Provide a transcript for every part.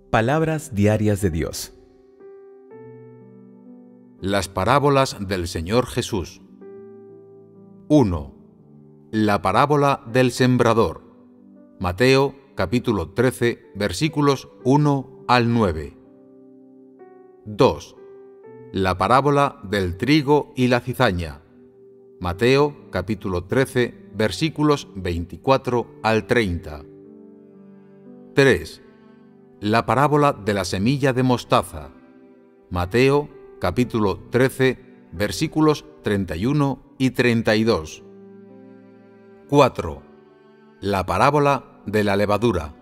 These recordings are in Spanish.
Palabras diarias de Dios. Las parábolas del Señor Jesús. 1. La parábola del sembrador. Mateo, capítulo 13, versículos 1 al 9. 2. La parábola del trigo y la cizaña. Mateo, capítulo 13, versículos 24 al 30. 3. La parábola de la semilla de mostaza. Mateo, capítulo 13, versículos 31 y 32. 4. La parábola de la levadura.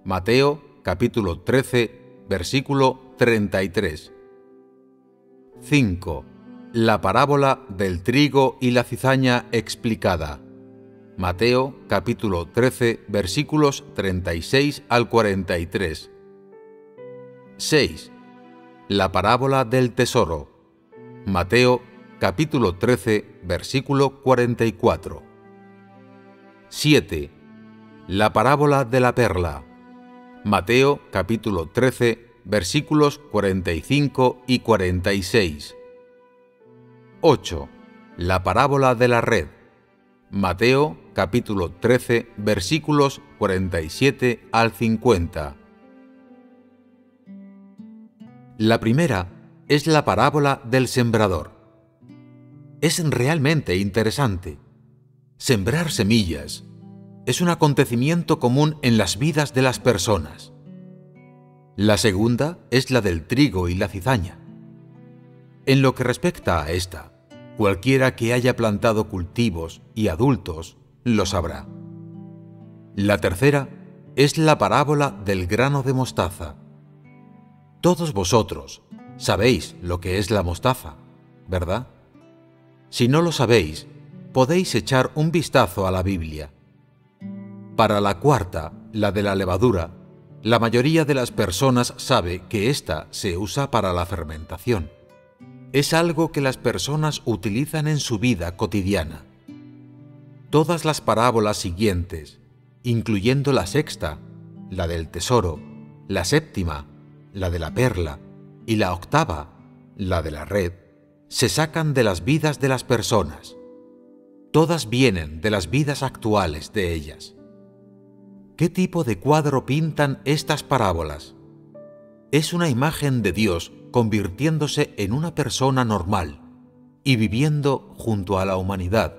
Mateo, capítulo 13, versículo 33. 5. La parábola del trigo y la cizaña explicada. Mateo, capítulo 13, versículos 36 al 43. 6. La parábola del tesoro. Mateo, capítulo 13, versículo 44. 7. La parábola de la perla. Mateo, capítulo 13, versículos 45 y 46. 8. La parábola de la red. Mateo, capítulo 13, versículos 47 al 50. La primera es la parábola del sembrador. Es realmente interesante. Sembrar semillas es un acontecimiento común en las vidas de las personas. La segunda es la del trigo y la cizaña. En lo que respecta a esta, cualquiera que haya plantado cultivos y adultos lo sabrá. La tercera es la parábola del grano de mostaza. Todos vosotros sabéis lo que es la mostaza, ¿verdad? Si no lo sabéis, podéis echar un vistazo a la Biblia. Para la cuarta, la de la levadura, la mayoría de las personas sabe que ésta se usa para la fermentación. Es algo que las personas utilizan en su vida cotidiana. Todas las parábolas siguientes, incluyendo la sexta, la del tesoro, la séptima, la de la perla, y la octava, la de la red, se sacan de las vidas de las personas. Todas vienen de las vidas actuales de ellas. ¿Qué tipo de cuadro pintan estas parábolas? Es una imagen de Dios convirtiéndose en una persona normal y viviendo junto a la humanidad,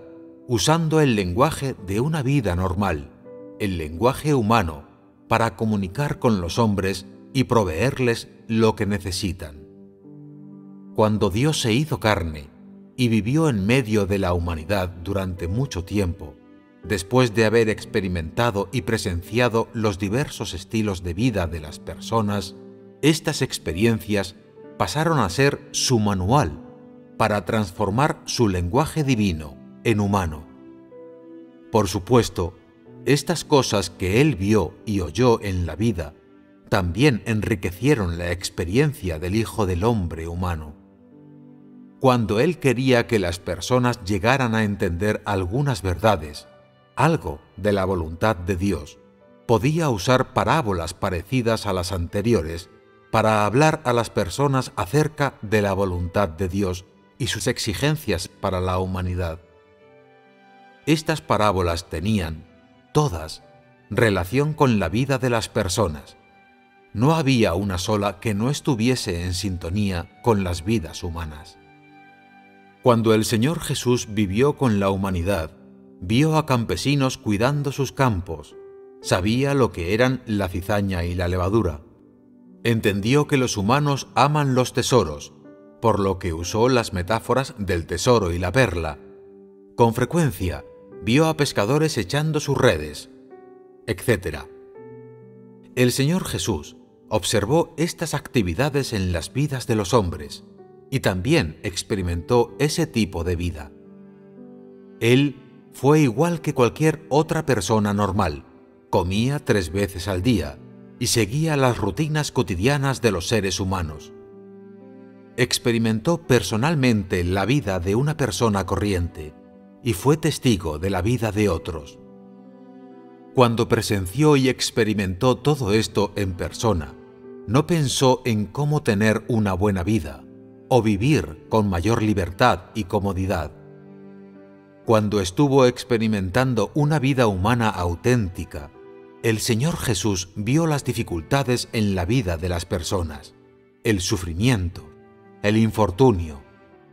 usando el lenguaje de una vida normal, el lenguaje humano, para comunicar con los hombres y proveerles lo que necesitan. Cuando Dios se hizo carne y vivió en medio de la humanidad durante mucho tiempo, después de haber experimentado y presenciado los diversos estilos de vida de las personas, estas experiencias pasaron a ser su manual para transformar su lenguaje divino en humano. Por supuesto, estas cosas que él vio y oyó en la vida también enriquecieron la experiencia del Hijo del Hombre humano. Cuando él quería que las personas llegaran a entender algunas verdades, algo de la voluntad de Dios, podía usar parábolas parecidas a las anteriores para hablar a las personas acerca de la voluntad de Dios y sus exigencias para la humanidad. Estas parábolas tenían, todas, relación con la vida de las personas. No había una sola que no estuviese en sintonía con las vidas humanas. Cuando el Señor Jesús vivió con la humanidad, vio a campesinos cuidando sus campos, sabía lo que eran la cizaña y la levadura. Entendió que los humanos aman los tesoros, por lo que usó las metáforas del tesoro y la perla. Con frecuencia, vio a pescadores echando sus redes, etc. El Señor Jesús observó estas actividades en las vidas de los hombres y también experimentó ese tipo de vida. Él fue igual que cualquier otra persona normal, comía 3 veces al día y seguía las rutinas cotidianas de los seres humanos. Experimentó personalmente la vida de una persona corriente y fue testigo de la vida de otros. Cuando presenció y experimentó todo esto en persona, no pensó en cómo tener una buena vida o vivir con mayor libertad y comodidad. Cuando estuvo experimentando una vida humana auténtica, el Señor Jesús vio las dificultades en la vida de las personas, el sufrimiento, el infortunio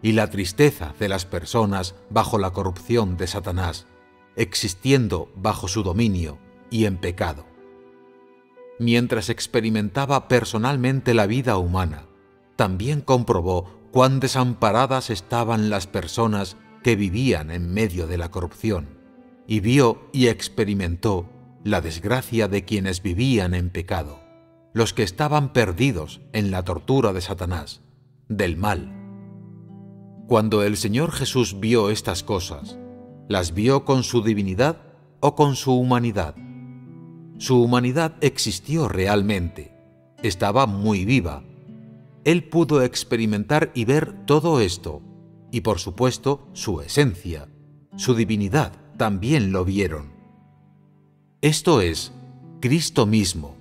y la tristeza de las personas bajo la corrupción de Satanás, existiendo bajo su dominio y en pecado. Mientras experimentaba personalmente la vida humana, también comprobó cuán desamparadas estaban las personas que vivían en medio de la corrupción, y vio y experimentó la desgracia de quienes vivían en pecado, los que estaban perdidos en la tortura de Satanás, del mal. Cuando el Señor Jesús vio estas cosas, ¿las vio con su divinidad o con su humanidad? Su humanidad existió realmente, estaba muy viva. Él pudo experimentar y ver todo esto, y por supuesto su esencia, su divinidad también lo vieron. Esto es, Cristo mismo,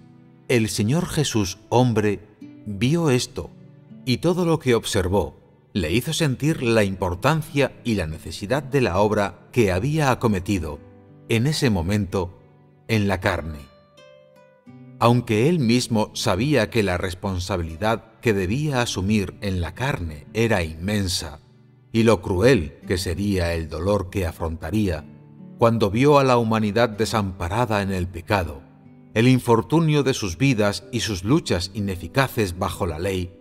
el Señor Jesús hombre, vio esto, y todo lo que observó le hizo sentir la importancia y la necesidad de la obra que había acometido en ese momento en la carne. Aunque él mismo sabía que la responsabilidad que debía asumir en la carne era inmensa, y lo cruel que sería el dolor que afrontaría cuando vio a la humanidad desamparada en el pecado, el infortunio de sus vidas y sus luchas ineficaces bajo la ley,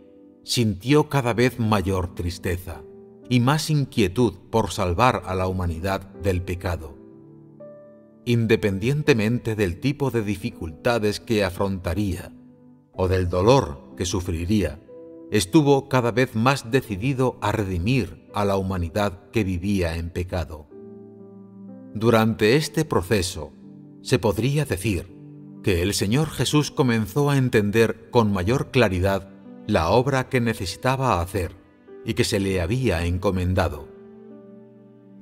sintió cada vez mayor tristeza y más inquietud por salvar a la humanidad del pecado. Independientemente del tipo de dificultades que afrontaría o del dolor que sufriría, estuvo cada vez más decidido a redimir a la humanidad que vivía en pecado. Durante este proceso, se podría decir que el Señor Jesús comenzó a entender con mayor claridad la obra que necesitaba hacer y que se le había encomendado.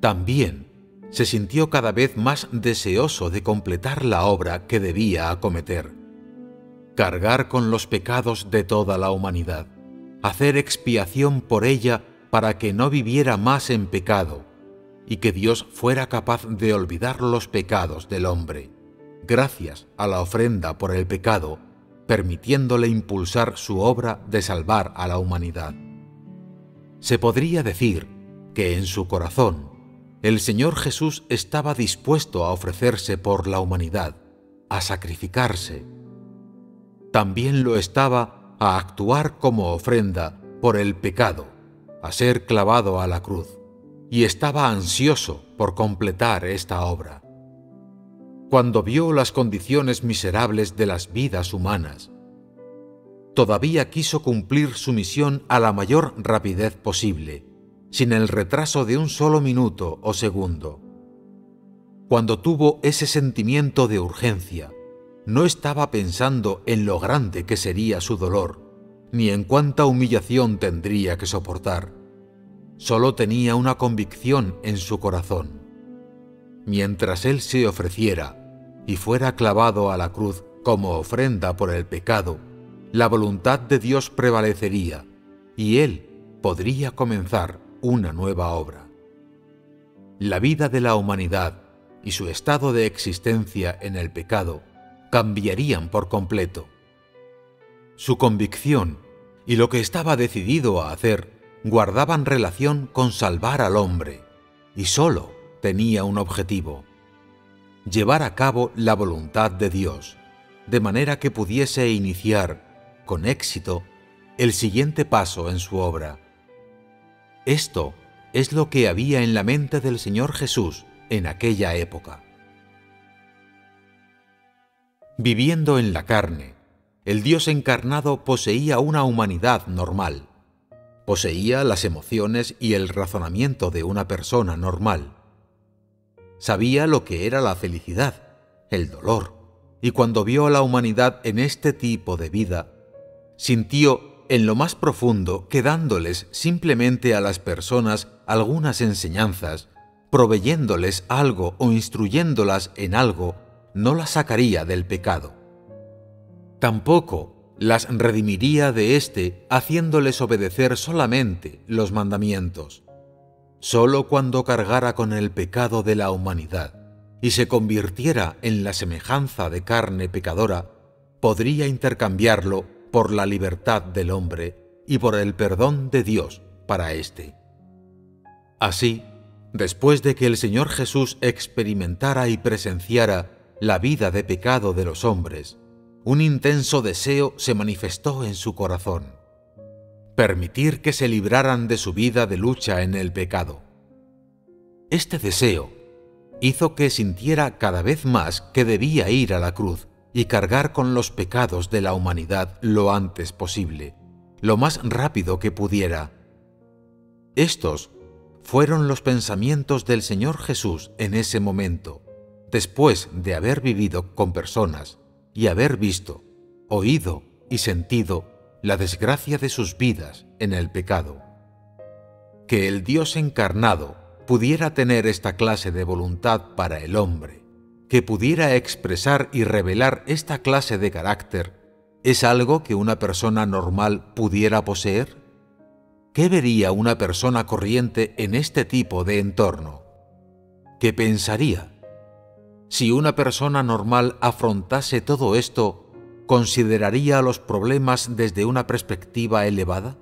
También se sintió cada vez más deseoso de completar la obra que debía acometer, cargar con los pecados de toda la humanidad, hacer expiación por ella para que no viviera más en pecado y que Dios fuera capaz de olvidar los pecados del hombre, gracias a la ofrenda por el pecado, permitiéndole impulsar su obra de salvar a la humanidad. Se podría decir que en su corazón el Señor Jesús estaba dispuesto a ofrecerse por la humanidad, a sacrificarse. También lo estaba a actuar como ofrenda por el pecado, a ser clavado a la cruz, y estaba ansioso por completar esta obra. Cuando vio las condiciones miserables de las vidas humanas, todavía quiso cumplir su misión a la mayor rapidez posible, sin el retraso de un solo minuto o segundo. Cuando tuvo ese sentimiento de urgencia, no estaba pensando en lo grande que sería su dolor, ni en cuánta humillación tendría que soportar. Solo tenía una convicción en su corazón. Mientras él se ofreciera y fuera clavado a la cruz como ofrenda por el pecado, la voluntad de Dios prevalecería y él podría comenzar una nueva obra. La vida de la humanidad y su estado de existencia en el pecado cambiarían por completo. Su convicción y lo que estaba decidido a hacer guardaban relación con salvar al hombre, y solo tenía un objetivo: llevar a cabo la voluntad de Dios, de manera que pudiese iniciar, con éxito, el siguiente paso en su obra. Esto es lo que había en la mente del Señor Jesús en aquella época. Viviendo en la carne, el Dios encarnado poseía una humanidad normal. Poseía las emociones y el razonamiento de una persona normal. Sabía lo que era la felicidad, el dolor, y cuando vio a la humanidad en este tipo de vida, sintió en lo más profundo que dándoles simplemente a las personas algunas enseñanzas, proveyéndoles algo o instruyéndolas en algo, no las sacaría del pecado. Tampoco las redimiría de éste haciéndoles obedecer solamente los mandamientos. Solo cuando cargara con el pecado de la humanidad y se convirtiera en la semejanza de carne pecadora, podría intercambiarlo por la libertad del hombre y por el perdón de Dios para éste. Así, después de que el Señor Jesús experimentara y presenciara la vida de pecado de los hombres, un intenso deseo se manifestó en su corazón: permitir que se libraran de su vida de lucha en el pecado. Este deseo hizo que sintiera cada vez más que debía ir a la cruz y cargar con los pecados de la humanidad lo antes posible, lo más rápido que pudiera. Estos fueron los pensamientos del Señor Jesús en ese momento, después de haber vivido con personas y haber visto, oído y sentido la desgracia de sus vidas en el pecado. Que el Dios encarnado pudiera tener esta clase de voluntad para el hombre, que pudiera expresar y revelar esta clase de carácter, ¿es algo que una persona normal pudiera poseer? ¿Qué vería una persona corriente en este tipo de entorno? ¿Qué pensaría? Si una persona normal afrontase todo esto, ¿consideraría los problemas desde una perspectiva elevada?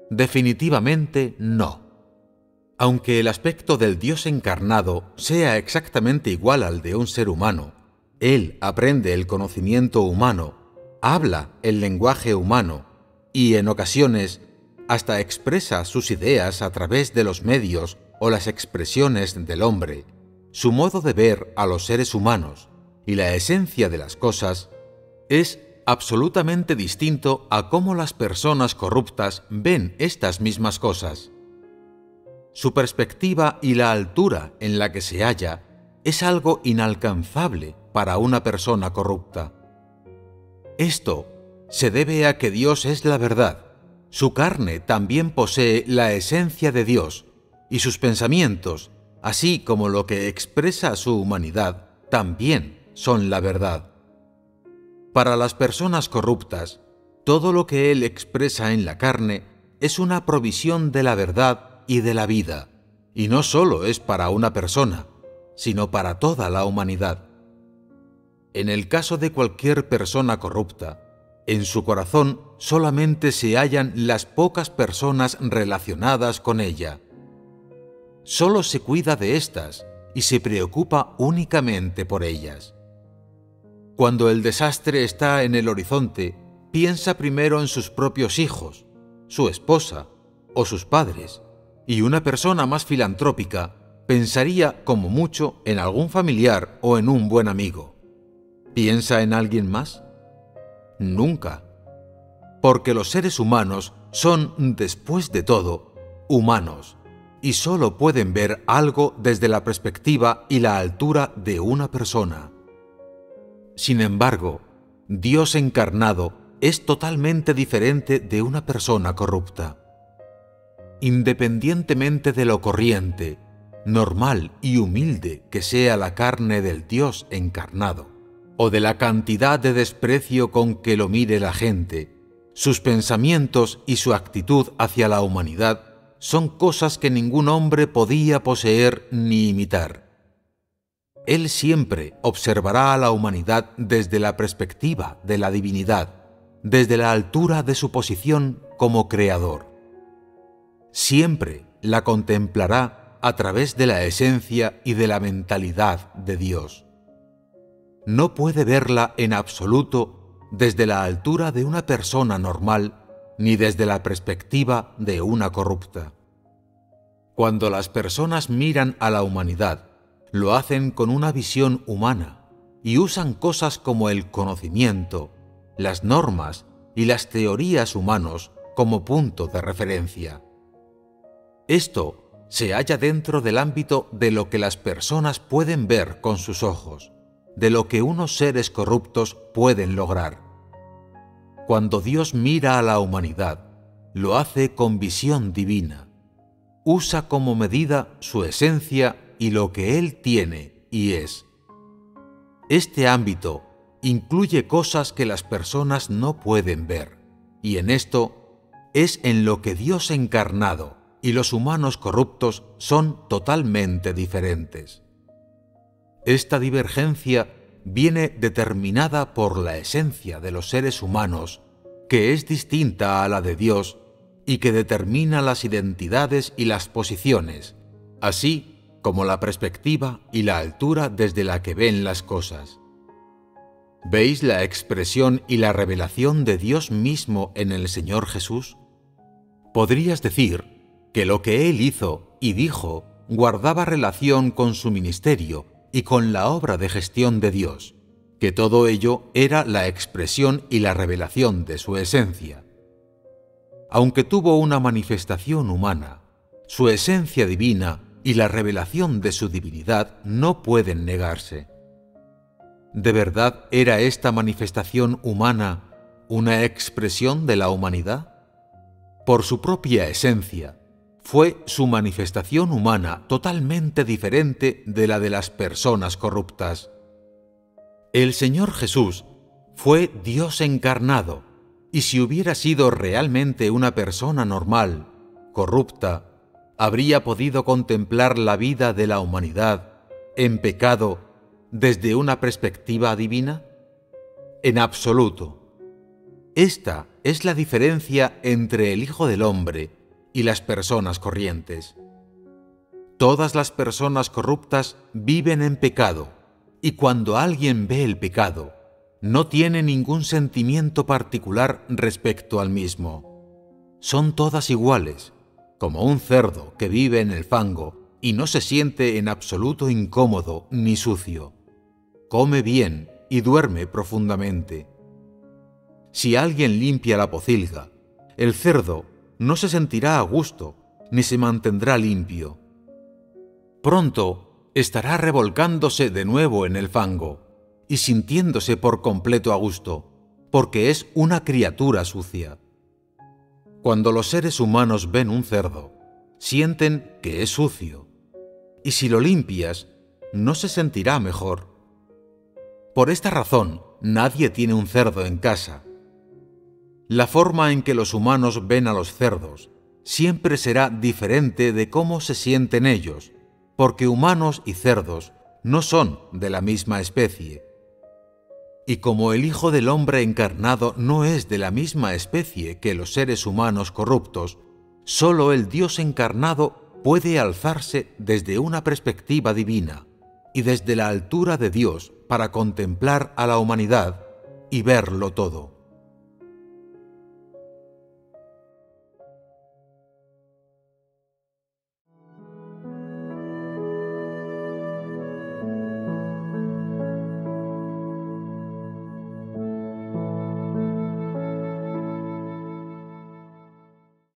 Definitivamente no. Aunque el aspecto del Dios encarnado sea exactamente igual al de un ser humano, Él aprende el conocimiento humano, habla el lenguaje humano y, en ocasiones, hasta expresa sus ideas a través de los medios o las expresiones del hombre. Su modo de ver a los seres humanos y la esencia de las cosas es absolutamente distinto a cómo las personas corruptas ven estas mismas cosas. Su perspectiva y la altura en la que se halla es algo inalcanzable para una persona corrupta. Esto se debe a que Dios es la verdad. Su carne también posee la esencia de Dios y sus pensamientos, así como lo que expresa su humanidad, también son la verdad. Para las personas corruptas, todo lo que Él expresa en la carne es una provisión de la verdad y de la vida, y no solo es para una persona, sino para toda la humanidad. En el caso de cualquier persona corrupta, en su corazón solamente se hallan las pocas personas relacionadas con ella. Solo se cuida de éstas y se preocupa únicamente por ellas. Cuando el desastre está en el horizonte, piensa primero en sus propios hijos, su esposa o sus padres, y una persona más filantrópica pensaría como mucho en algún familiar o en un buen amigo. ¿Piensa en alguien más? Nunca. Porque los seres humanos son, después de todo, humanos, y solo pueden ver algo desde la perspectiva y la altura de una persona. Sin embargo, Dios encarnado es totalmente diferente de una persona corrupta. Independientemente de lo corriente, normal y humilde que sea la carne del Dios encarnado, o de la cantidad de desprecio con que lo mire la gente, sus pensamientos y su actitud hacia la humanidad son cosas que ningún hombre podía poseer ni imitar. Él siempre observará a la humanidad desde la perspectiva de la divinidad, desde la altura de su posición como creador. Siempre la contemplará a través de la esencia y de la mentalidad de Dios. No puede verla en absoluto desde la altura de una persona normal ni desde la perspectiva de una corrupta. Cuando las personas miran a la humanidad, lo hacen con una visión humana y usan cosas como el conocimiento, las normas y las teorías humanos como punto de referencia. Esto se halla dentro del ámbito de lo que las personas pueden ver con sus ojos, de lo que unos seres corruptos pueden lograr. Cuando Dios mira a la humanidad, lo hace con visión divina. Usa como medida su esencia y lo que Él tiene y es. Este ámbito incluye cosas que las personas no pueden ver, y en esto es en lo que Dios encarnado y los humanos corruptos son totalmente diferentes. Esta divergencia viene determinada por la esencia de los seres humanos, que es distinta a la de Dios y que determina las identidades y las posiciones, así como la perspectiva y la altura desde la que ven las cosas. ¿Veis la expresión y la revelación de Dios mismo en el Señor Jesús? Podrías decir que lo que Él hizo y dijo guardaba relación con su ministerio y con la obra de gestión de Dios, que todo ello era la expresión y la revelación de su esencia. Aunque tuvo una manifestación humana, su esencia divina y la revelación de su divinidad no pueden negarse. ¿De verdad era esta manifestación humana una expresión de la humanidad? Por su propia esencia, fue su manifestación humana totalmente diferente de la de las personas corruptas. El Señor Jesús fue Dios encarnado, y si hubiera sido realmente una persona normal, corrupta, ¿habría podido contemplar la vida de la humanidad en pecado desde una perspectiva divina? En absoluto. Esta es la diferencia entre el Hijo del Hombre y las personas corrientes. Todas las personas corruptas viven en pecado, y cuando alguien ve el pecado, no tiene ningún sentimiento particular respecto al mismo. Son todas iguales, como un cerdo que vive en el fango y no se siente en absoluto incómodo ni sucio. Come bien y duerme profundamente. Si alguien limpia la pocilga, el cerdo no se sentirá a gusto ni se mantendrá limpio. Pronto estará revolcándose de nuevo en el fango y sintiéndose por completo a gusto, porque es una criatura sucia. Cuando los seres humanos ven un cerdo, sienten que es sucio, y si lo limpias, no se sentirá mejor. Por esta razón, nadie tiene un cerdo en casa. La forma en que los humanos ven a los cerdos siempre será diferente de cómo se sienten ellos, porque humanos y cerdos no son de la misma especie. Y como el Hijo del Hombre encarnado no es de la misma especie que los seres humanos corruptos, solo el Dios encarnado puede alzarse desde una perspectiva divina y desde la altura de Dios para contemplar a la humanidad y verlo todo.